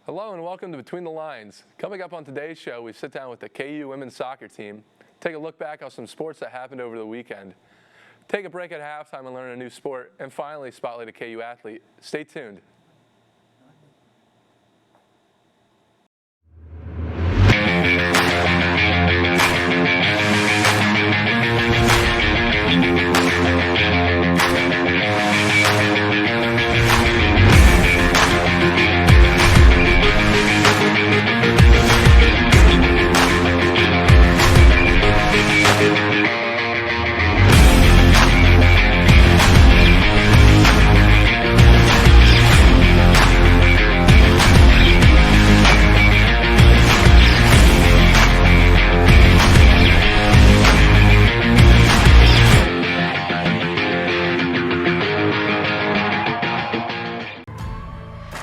Hello and welcome to Between the Lines. Coming up on today's show, we sit down with the KU women's soccer team, take a look back on some sports that happened over the weekend, take a break at halftime and learn a new sport, and finally spotlight a KU athlete. Stay tuned.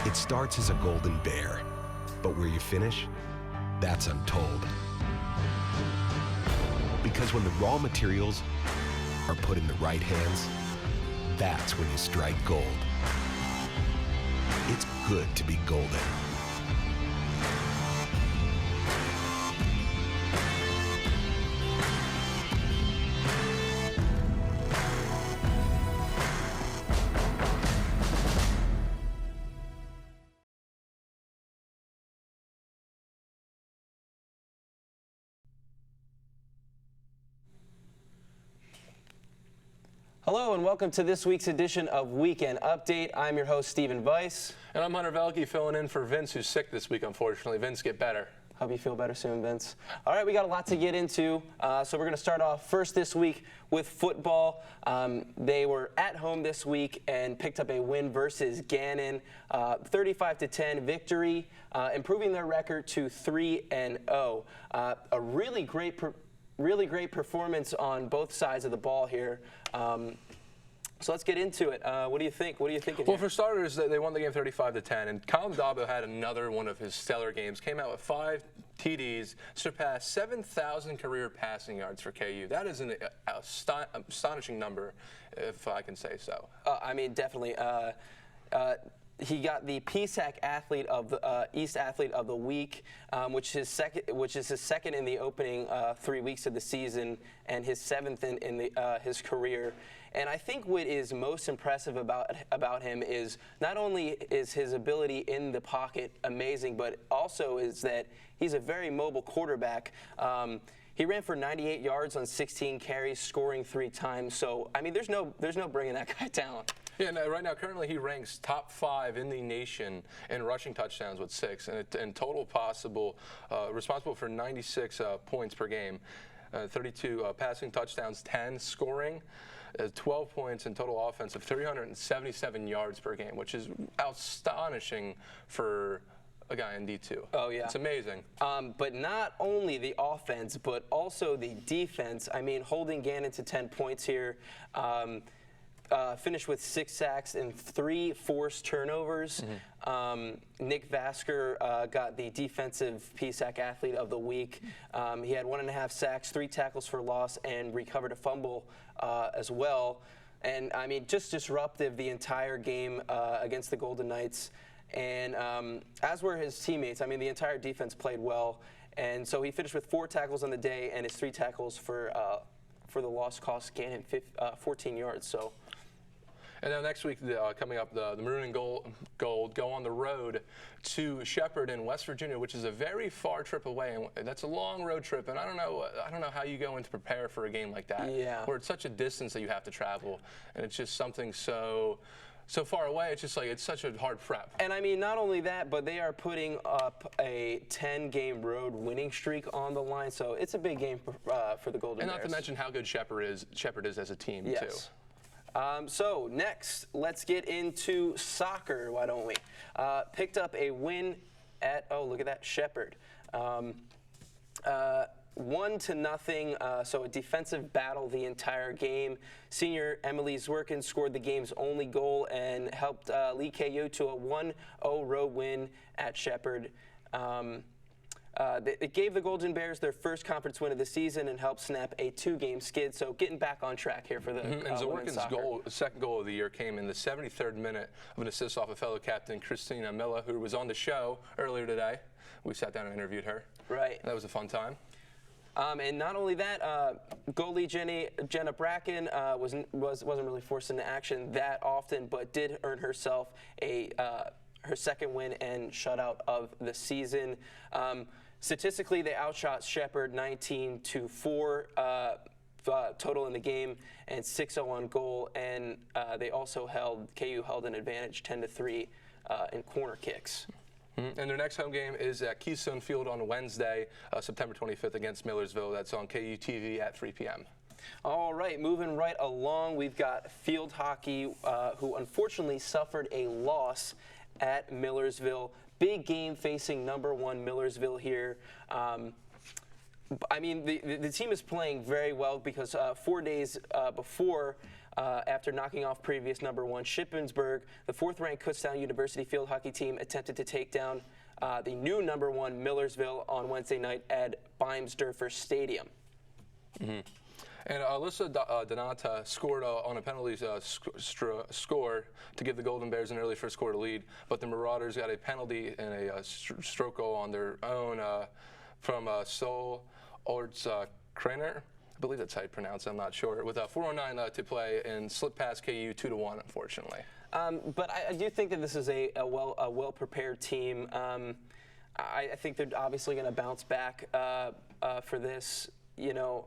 It starts as a golden bear, but where you finish, that's untold. Because when the raw materials are put in the right hands, that's when you strike gold. It's good to be golden. Hello and welcome to this week's edition of Weekend Update. I'm your host, Stephen Weiss. And I'm Hunter Velke, filling in for Vince, who's sick this week, unfortunately. Vince, get better. Hope you feel better soon, Vince. All right, we got a lot to get into. So we're going to start off first this week with football. They were at home this week and picked up a win versus Gannon. 35-10 victory, improving their record to 3-0. A really great performance on both sides of the ball here. So let's get into it. What do you think? What do you think? Well, for starters, they won the game 35-10, and Colin Dabo had another one of his stellar games. Came out with 5 TDs, surpassed 7,000 career passing yards for KU. That is an astonishing number, if I can say so. I mean, definitely. He got the PSAC athlete of the East Athlete of the Week, which is his second in the opening 3 weeks of the season, and his 7th in his career. And I think what is most impressive about him is not only is his ability in the pocket amazing, but also is that he's a very mobile quarterback. He ran for 98 yards on 16 carries, scoring 3 times. So I mean, there's no bringing that guy down. Yeah, no, right now, currently he ranks top 5 in the nation in rushing touchdowns with 6, and total possible, responsible for 96 points per game, 32 passing touchdowns, 10 scoring, 12 points in total offense of 377 yards per game, which is astonishing for a guy in D2. Oh, yeah. It's amazing. But not only the offense, but also the defense. I mean, holding Gannon to 10 points here. Finished with 6 sacks and 3 forced turnovers. Nick Vasker got the Defensive PSAC Athlete of the Week. He had 1.5 sacks, 3 tackles for loss, and recovered a fumble as well. And, I mean, just disruptive the entire game against the Golden Knights. And as were his teammates. I mean, the entire defense played well. And so he finished with 4 tackles on the day, and his 3 tackles for the loss cost Gannon 14 yards. So. And then next week, coming up, the Maroon and Gold go on the road to Shepherd in West Virginia, which is a very far trip away, and that's a long road trip. And I don't know how you go in to prepare for a game like that, where it's such a distance that you have to travel, and it's just something so far away. It's just like it's such a hard prep. And I mean, not only that, but they are putting up a 10-game road winning streak on the line, so it's a big game for the Golden Bears. And not to mention how good Shepherd is as a team too. So next, let's get into soccer, why don't we? Picked up a win at, oh, look at that, Shepherd. 1-0, so a defensive battle the entire game. Senior Emily Zwerkin scored the game's only goal and helped lead KU to a 1-0 road win at Shepherd. It gave the Golden Bears their first conference win of the season and helped snap a 2-game skid. So getting back on track here for the And Zorikin's second goal of the year came in the 73rd minute of an assist off of fellow captain Christina Miller, who was on the show earlier today. We sat down and interviewed her. Right. That was a fun time. And not only that, goalie Jenna Bracken wasn't really forced into action that often, but did earn herself her second win and shutout of the season. Statistically, they outshot Shepherd 19-4 total in the game and 6-0 on goal, and they also KU held an advantage 10-3 in corner kicks. And their next home game is at Keystone Field on Wednesday, September 25th against Millersville. That's on KU TV at 3 p.m. All right, moving right along, we've got field hockey, who unfortunately suffered a loss at Millersville. Big game facing number 1 Millersville here. I mean, the team is playing very well because 4 days before, after knocking off previous number 1 Shippensburg, the 4th-ranked Kutztown University field hockey team attempted to take down the new number 1 Millersville on Wednesday night at Beimsdorfer Stadium. Mm-hmm. And Alyssa Donata scored on a penalties score to give the Golden Bears an early first quarter lead, but the Marauders got a penalty and a stroke goal on their own from Sol Orts Kraner. I believe that's how you pronounce it, I'm not sure. With 4:09 to play and slipped past KU 2-1, unfortunately. But I do think that this is a well-prepared team. I think they're obviously going to bounce back for this. You know,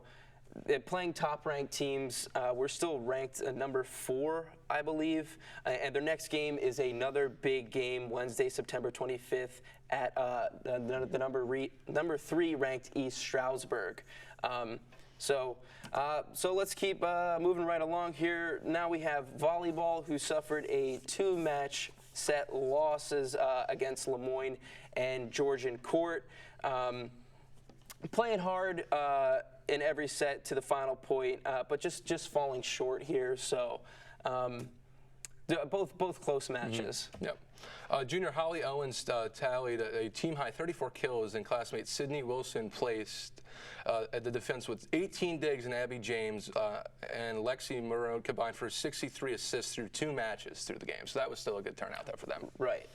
they're playing top-ranked teams. We're still ranked number 4, I believe. And their next game is another big game, Wednesday, September 25th, at the number 3 ranked East Stroudsburg. So let's keep moving right along here. Now we have volleyball, who suffered a 2-match set losses against Lemoyne and Georgian Court. Playing hard in every set to the final point, but just falling short here. So both close matches. Mm-hmm. Yep. Junior Holly Owens tallied a team-high 34 kills, and classmate Sydney Wilson placed at the defense with 18 digs, and Abby James and Lexi Marone combined for 63 assists through 2 matches through the game. So that was still a good turnout there for them. Right.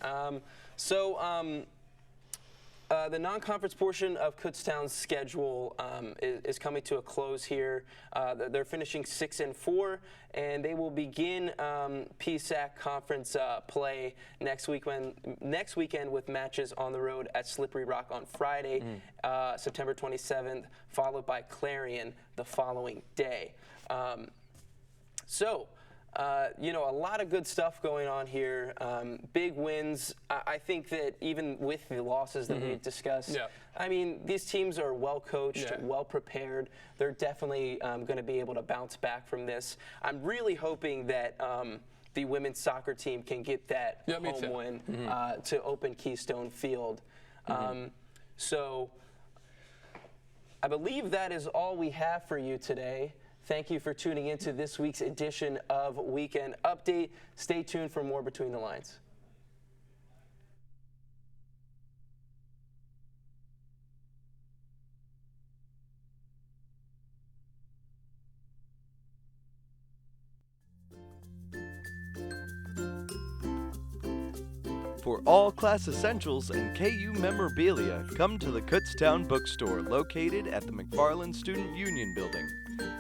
The non-conference portion of Kutztown's schedule is coming to a close here. They're finishing 6-4, and they will begin PSAC conference play next weekend with matches on the road at Slippery Rock on Friday, September 27th, followed by Clarion the following day. You know, a lot of good stuff going on here. Big wins. I think that even with the losses that we discussed, I mean, these teams are well coached, well prepared. They're definitely going to be able to bounce back from this. I'm really hoping that the women's soccer team can get that home win to open Keystone Field. So I believe that is all we have for you today. Thank you for tuning in to this week's edition of Weekend Update. Stay tuned for more Between the Lines. For all class essentials and KU memorabilia, come to the Kutztown bookstore located at the McFarland Student Union Building.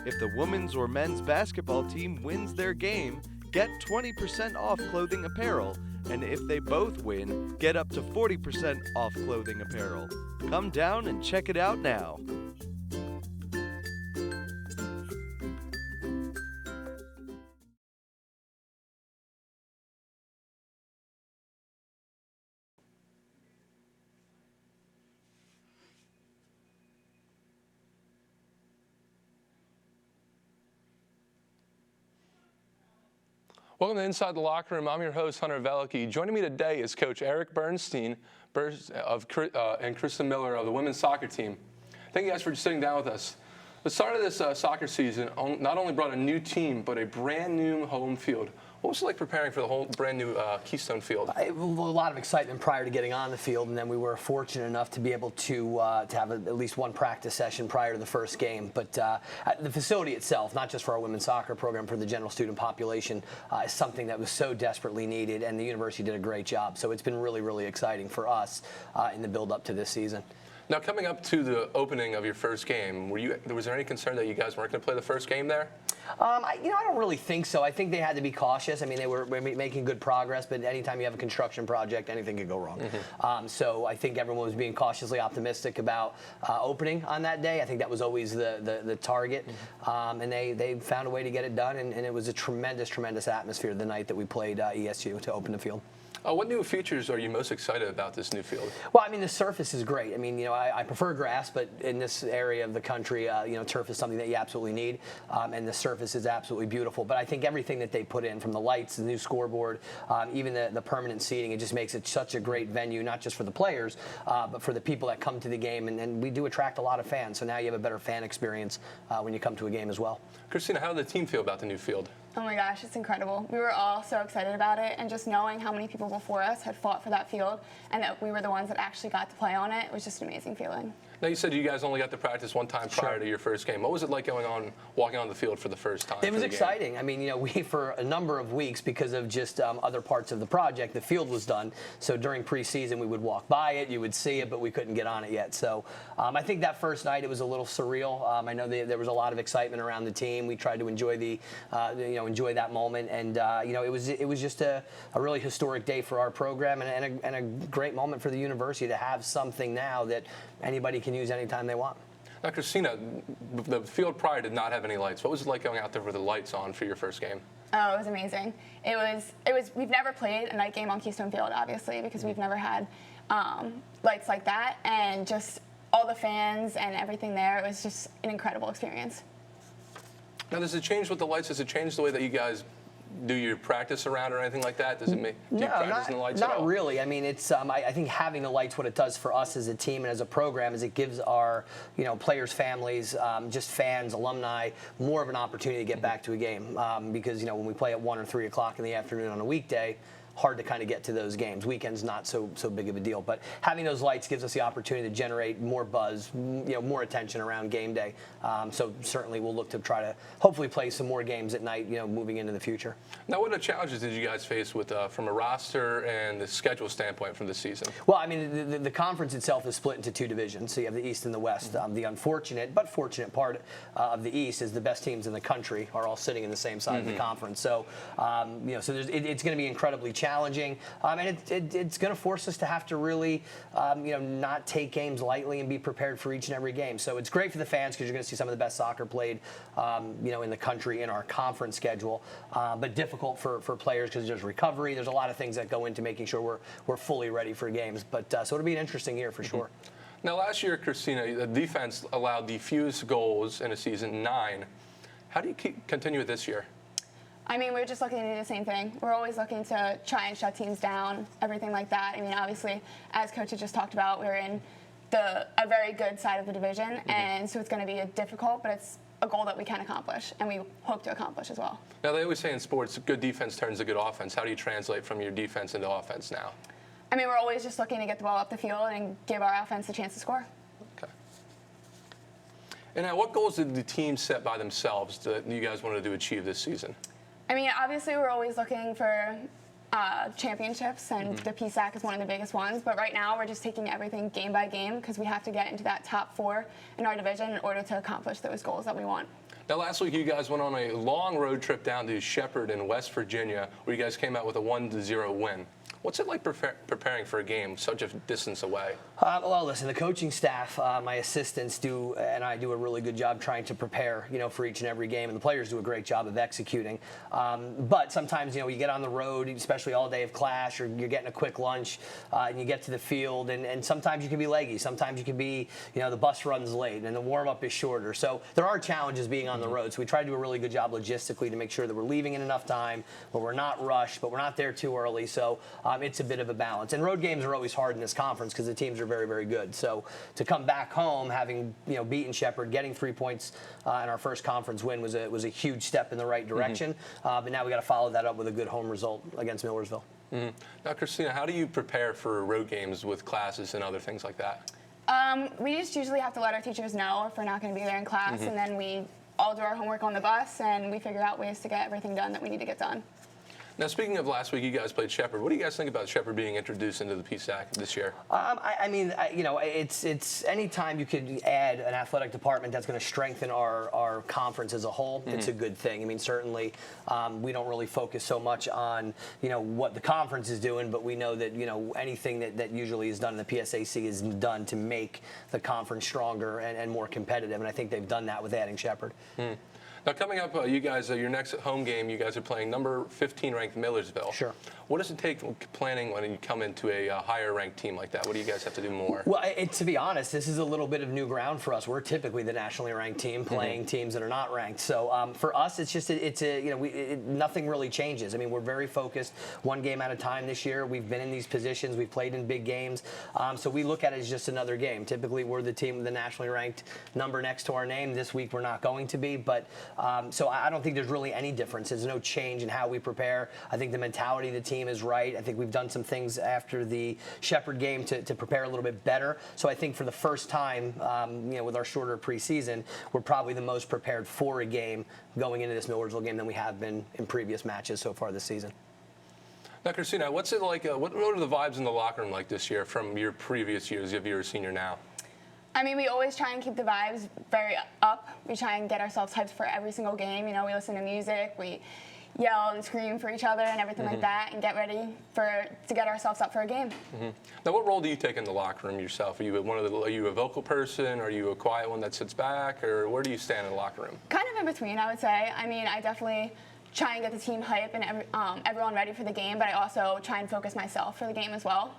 If the women's or men's basketball team wins their game, get 20% off clothing apparel, and if they both win, get up to 40% off clothing apparel. Come down and check it out now. Welcome to Inside the Locker Room. I'm your host, Hunter Velicki. Joining me today is Coach Eric Bernstein and Krista Miller of the women's soccer team. Thank you guys for sitting down with us. The start of this soccer season not only brought a new team, but a brand new home field. What was it like preparing for the whole brand new Keystone Field? A lot of excitement prior to getting on the field, and then we were fortunate enough to be able to have at least one practice session prior to the first game. But the facility itself, not just for our women's soccer program, for the general student population, is something that was so desperately needed, and the university did a great job. So it's been really, really exciting for us in the build-up to this season. Now, coming up to the opening of your first game, was there any concern that you guys weren't going to play the first game there? I don't really think so. I think they had to be cautious. I mean, they were making good progress, but anytime you have a construction project, anything could go wrong. So I think everyone was being cautiously optimistic about opening on that day. I think that was always the target, and they found a way to get it done, and it was a tremendous, tremendous atmosphere the night that we played ESU to open the field. What new features are you most excited about this new field? Well, I mean, the surface is great. I mean, I prefer grass, but in this area of the country, turf is something that you absolutely need, and the surface is absolutely beautiful. But I think everything that they put in, from the lights, the new scoreboard, even the permanent seating, it just makes it such a great venue, not just for the players, but for the people that come to the game. And we do attract a lot of fans, so now you have a better fan experience when you come to a game as well. Christina, how did the team feel about the new field? Oh my gosh, it's incredible. We were all so excited about it, and just knowing how many people before us had fought for that field and that we were the ones that actually got to play on it was just an amazing feeling. Now, you said you guys only got to practice one time prior to your first game. What was it like walking on the field for the first time? It was exciting. I mean, we, for a number of weeks, because of just other parts of the project, the field was done. So during preseason, we would walk by it, you would see it, but we couldn't get on it yet. So I think that first night, it was a little surreal. I know there was a lot of excitement around the team. We tried to enjoy enjoy that moment, and it was just a really historic day for our program, and a great moment for the university to have something now that anybody can use anytime they want. Now, Christina, the field prior did not have any lights. What was it like going out there with the lights on for your first game? Oh, it was amazing. It was. We've never played a night game on Keystone Field, obviously, because we've never had lights like that, and just all the fans and everything there. It was just an incredible experience. Now, does it change with the lights? Does it change the way that you guys do your practice around or anything like that? Does it make do you practice in the lights at all? Not really. I mean, it's I think having the lights, what it does for us as a team and as a program is it gives our players' families, just fans, alumni, more of an opportunity to get back to a game because when we play at 1 or 3 o'clock in the afternoon on a weekday, hard to kind of get to those games. Weekends not so big of a deal, but having those lights gives us the opportunity to generate more buzz, more attention around game day. So certainly we'll look to try to hopefully play some more games at night, moving into the future. Now, what challenges did you guys face with from a roster and the schedule standpoint from this season? Well, I mean, the conference itself is split into 2 divisions. So you have the East and the West. The unfortunate but fortunate part of the East is the best teams in the country are all sitting in the same side of the conference. So, so it's going to be incredibly challenging, and it's going to force us to have to really, not take games lightly and be prepared for each and every game. So it's great for the fans because you're going to see some of the best soccer played, in the country in our conference schedule, but difficult for players because there's recovery. There's a lot of things that go into making sure we're fully ready for games. But so it'll be an interesting year for sure. Now, last year, Christina, the defense allowed the fewest goals in a season, 9. How do you continue it this year? I mean, we're just looking to do the same thing. We're always looking to try and shut teams down, everything like that. I mean, obviously, as Coach had just talked about, we're in a very good side of the division, and so it's going to be difficult, but it's a goal that we can accomplish, and we hope to accomplish as well. Now, they always say in sports, good defense turns a good offense. How do you translate from your defense into offense now? I mean, we're always just looking to get the ball up the field and give our offense a chance to score. Okay. And now, what goals did the team set by themselves that you guys wanted to achieve this season? I mean, obviously, we're always looking for championships, and the PSAC is one of the biggest ones. But right now, we're just taking everything game by game because we have to get into that top 4 in our division in order to accomplish those goals that we want. Now, last week, you guys went on a long road trip down to Shepherd in West Virginia, where you guys came out with a 1-0 win. What's it like preparing for a game such a distance away? Well, listen, the coaching staff, my assistants and I do a really good job trying to prepare, for each and every game, and the players do a great job of executing. But sometimes, you get on the road, especially all day of class, or you're getting a quick lunch, and you get to the field, and sometimes you can be leggy. Sometimes you can be, the bus runs late, and the warm-up is shorter. So there are challenges being on the road. So we try to do a really good job logistically to make sure that we're leaving in enough time, but we're not rushed, but we're not there too early. So it's a bit of a balance. And road games are always hard in this conference because the teams are very, very good. So to come back home, having beaten Shepherd, getting 3 points in our first conference win was a huge step in the right direction. But now we got to follow that up with a good home result against Millersville. Now, Christina, how do you prepare for road games with classes and other things like that? We just usually have to let our teachers know if we're not going to be there in class, and then we all do our homework on the bus, and we figure out ways to get everything done that we need to get done. Now, speaking of last week, you guys played Shepherd. What do you guys think about Shepherd being introduced into the PSAC this year? It's any time you could add an athletic department that's going to strengthen our conference as a whole, it's a good thing. I mean, certainly we don't really focus so much on, what the conference is doing, but we know that, anything that usually is done in the PSAC is done to make the conference stronger and more competitive, and I think they've done that with adding Shepherd. Now, coming up, you guys, your next home game, you guys are playing number 15 ranked Millersville. Sure. What does it take planning when you come into a higher ranked team like that? What do you guys have to do more? Well, to be honest, this is a little bit of new ground for us. We're typically the nationally ranked team playing teams that are not ranked. So for us, it's just nothing really changes. I mean, we're very focused, one game at a time this year. We've been in these positions. We've played in big games. So we look at it as just another game. Typically, we're the team with the nationally ranked number next to our name. This week, we're not going to be, but. So I don't think there's really any difference. There's no change in how we prepare. I think the mentality of the team is right. I think we've done some things after the Shepherd game to prepare a little bit better. So I think for the first time, with our shorter preseason, we're probably the most prepared for a game going into this Millersville game than we have been in previous matches so far this season. Now, Christina, what's it like? What are the vibes in the locker room like this year from your previous years if you're a senior now? I mean, we always try and keep the vibes very up. We try and get ourselves hyped for every single game. We listen to music, we yell and scream for each other and everything like that, and get ready to get ourselves up for a game. Now, what role do you take in the locker room yourself? Are you a vocal person? Are you a quiet one that sits back? Or where do you stand in the locker room? Kind of in between, I would say. I mean, I definitely try and get the team hype and everyone ready for the game, but I also try and focus myself for the game as well.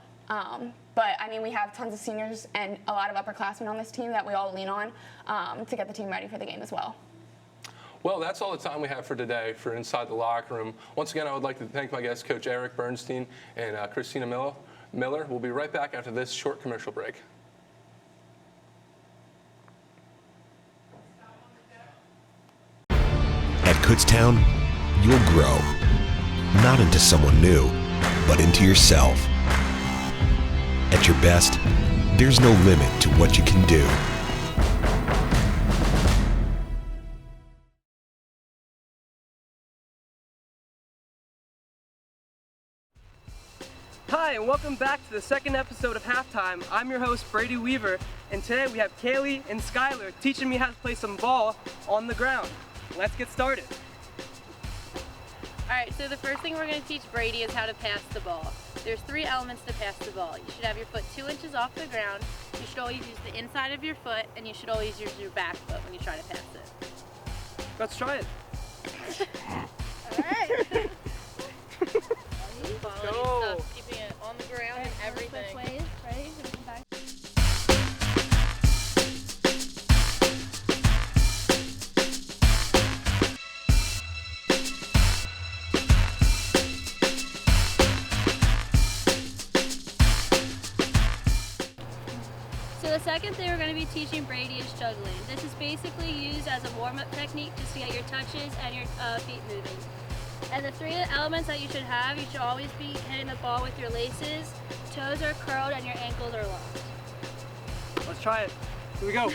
But I mean, we have tons of seniors and a lot of upperclassmen on this team that we all lean on to get the team ready for the game as well. Well, that's all the time we have for today for Inside the Locker Room. Once again, I would like to thank my guests, Coach Eric Bernstein and Christina Miller. We'll be right back after this short commercial break. At Kutztown, you'll grow, not into someone new, but into yourself. At your best, there's no limit to what you can do. Hi, and welcome back to the second episode of Halftime. I'm your host, Brady Weaver, and today we have Kaylee and Skylar teaching me how to play some ball on the ground. Let's get started. Alright, so the first thing we're going to teach Brady is how to pass the ball. There's 3 elements to pass the ball. You should have your foot 2 inches off the ground, you should always use the inside of your foot, and you should always use your back foot when you try to pass it. Let's try it. Alright. Go. Stuff, keeping it on the ground and everything. Ways, right? Back. So the second thing we're going to be teaching Brady is juggling. This is basically used as a warm-up technique just to get your touches and your feet moving. And the 3 elements that you should have, you should always be hitting the ball with your laces, toes are curled, and your ankles are locked. Let's try it. Here we go.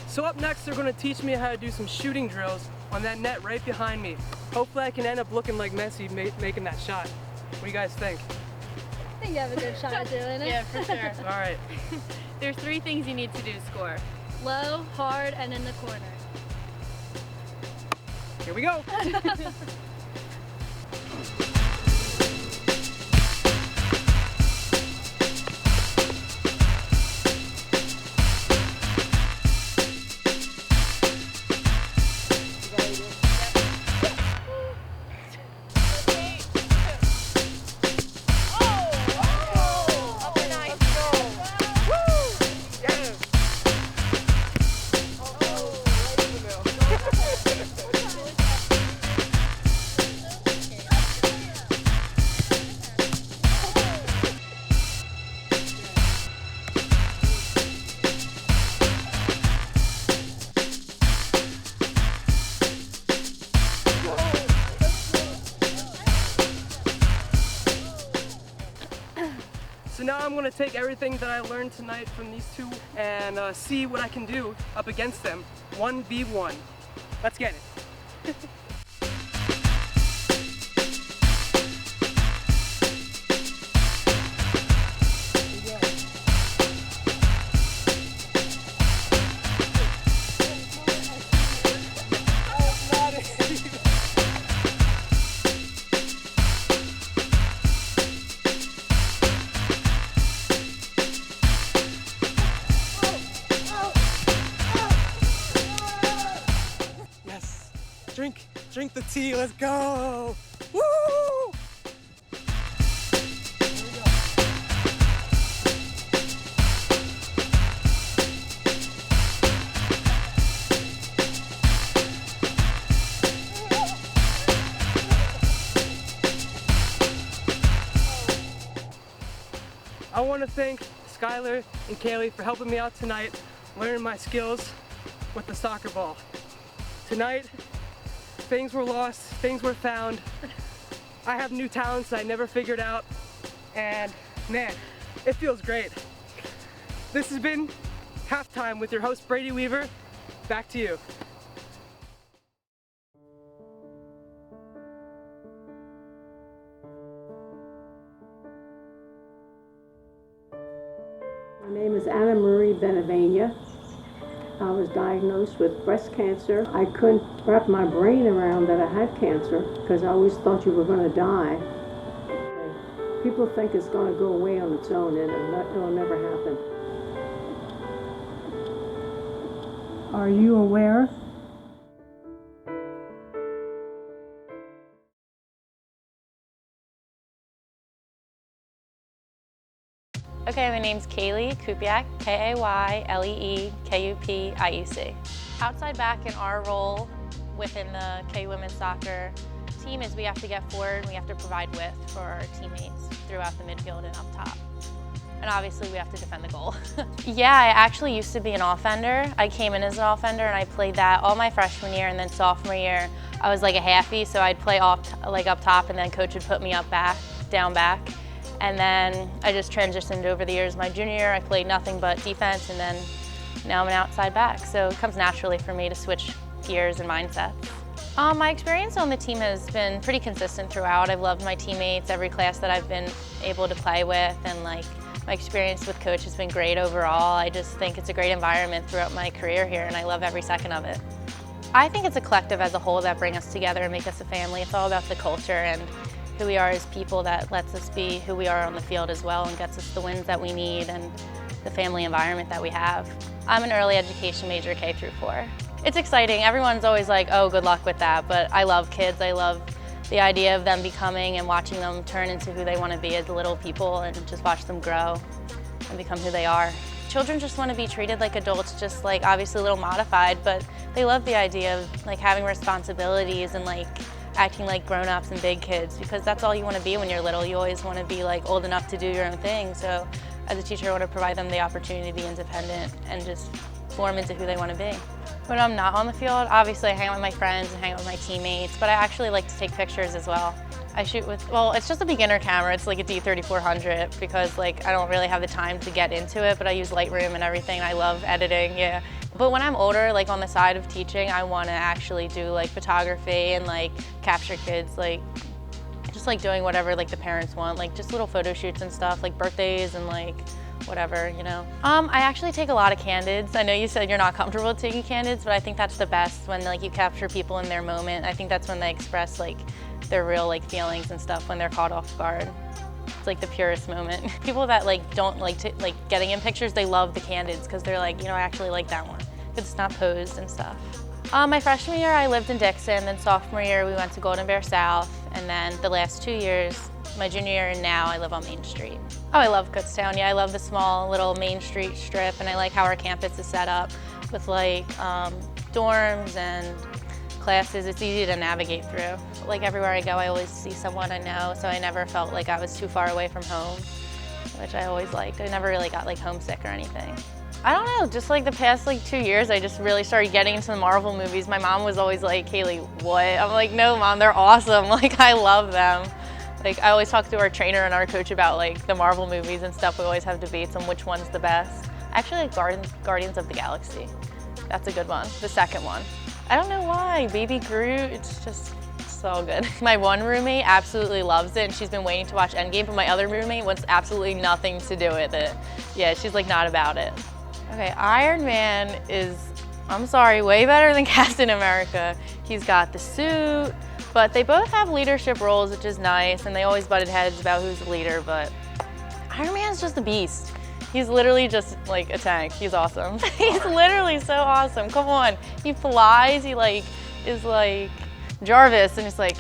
So up next, they're going to teach me how to do some shooting drills on that net right behind me. Hopefully I can end up looking like Messi making that shot. What do you guys think? I think you have a good shot at doing it. Yeah, for sure. All right. There's 3 things you need to do to score. Low, hard, and in the corner. Here we go. So now I'm gonna take everything that I learned tonight from these two and see what I can do up against them. 1v1. Let's get it. Drink the tea, let's go! Woo! I want to thank Skylar and Kaylee for helping me out tonight, learning my skills with the soccer ball. Tonight, things were lost, things were found. I have new talents that I never figured out, and man, it feels great. This has been Halftime with your host Brady Weaver. Back to you. My name is Anna Marie Benavenia. I was diagnosed with breast cancer. I couldn't wrap my brain around that I had cancer because I always thought you were going to die. People think it's going to go away on its own, and it'll never happen. Are you aware? Okay, my name's Kaylee Kupiak, K-A-Y-L-E-E-K-U-P-I-E-C. Outside back in our role within the KU Women's Soccer team is we have to get forward and we have to provide width for our teammates throughout the midfield and up top. And obviously we have to defend the goal. Yeah, I actually used to be an offender. I came in as an offender and I played that all my freshman year, and then sophomore year I was like a halfie, so I'd play up top, and then coach would put me down back. And then I just transitioned over the years. My junior year, I played nothing but defense, and then now I'm an outside back. So it comes naturally for me to switch gears and mindsets. My experience on the team has been pretty consistent throughout. I've loved my teammates, every class that I've been able to play with, and my experience with coach has been great overall. I just think it's a great environment throughout my career here, and I love every second of it. I think it's a collective as a whole that bring us together and make us a family. It's all about the culture and who we are as people that lets us be who we are on the field as well, and gets us the wins that we need and the family environment that we have. I'm an early education major, K through 4. It's exciting. Everyone's always like, oh, good luck with that, but I love kids. I love the idea of them becoming and watching them turn into who they want to be as little people, and just watch them grow and become who they are. Children just want to be treated like adults, just obviously a little modified, but they love the idea of having responsibilities and acting like grown-ups and big kids, because that's all you want to be when you're little. You always want to be old enough to do your own thing. So as a teacher, I want to provide them the opportunity to be independent and just form into who they want to be. When I'm not on the field, obviously I hang out with my friends and hang out with my teammates, but I actually like to take pictures as well. I shoot with, well, it's just a beginner camera. It's like a D3400 because I don't really have the time to get into it, but I use Lightroom and everything. I love editing, yeah. But when I'm older, on the side of teaching, I want to actually do photography and capture kids, just doing whatever the parents want, just little photo shoots and stuff, birthdays and whatever, you know. I actually take a lot of candids. I know you said you're not comfortable taking candids, but I think that's the best when like you capture people in their moment. I think that's when they express like their real like feelings and stuff when they're caught off guard. It's like the purest moment. People that like don't like to like getting in pictures, they love the candids because they're like, you know, I actually like that one. It's not posed and stuff. My freshman year, I lived in Dixon. Then sophomore year, we went to Golden Bear South. And then the last 2 years, my junior year and now, I live on Main Street. Oh, I love Kutztown. Yeah, I love the small little Main Street strip. And I like how our campus is set up with like dorms and classes. It's easy to navigate through. Like everywhere I go, I always see someone I know. So I never felt like I was too far away from home, which I always liked. I never really got like homesick or anything. I don't know, just like the past like 2 years, I just really started getting into the Marvel movies. My mom was always like, Kaylee, what? I'm like, no, Mom, they're awesome. Like, I love them. Like, I always talk to our trainer and our coach about like the Marvel movies and stuff. We always have debates on which one's the best. I actually like Guardians of the Galaxy. That's a good one, the second one. I don't know why, Baby Groot, it's just so good. My one roommate absolutely loves it and she's been waiting to watch Endgame, but my other roommate wants absolutely nothing to do with it. Yeah, she's like not about it. Okay, Iron Man is, I'm sorry, way better than Captain America. He's got the suit, but they both have leadership roles, which is nice, and they always butted heads about who's the leader, but Iron Man's just a beast. He's literally just like a tank. He's awesome. He's literally so awesome. Come on. He flies, he like is like Jarvis, and it's like,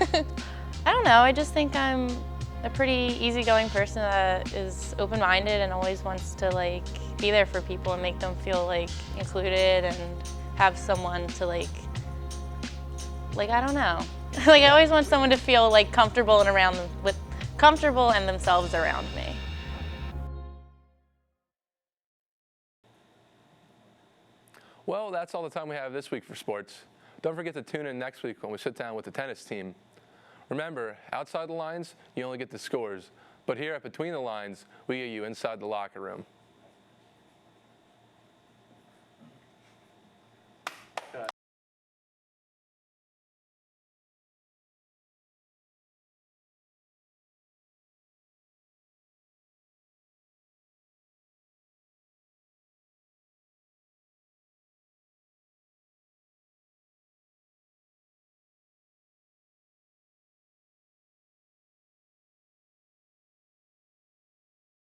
I don't know, I just think I'm a pretty easygoing person that is open-minded and always wants to like be there for people and make them feel like included and have someone to like I don't know. Like I always want someone to feel like comfortable and around them comfortable and themselves around me. Well, that's all the time we have this week for sports. Don't forget to tune in next week when we sit down with the tennis team. Remember, outside the lines, you only get the scores, but here at Between the Lines, we get you inside the locker room.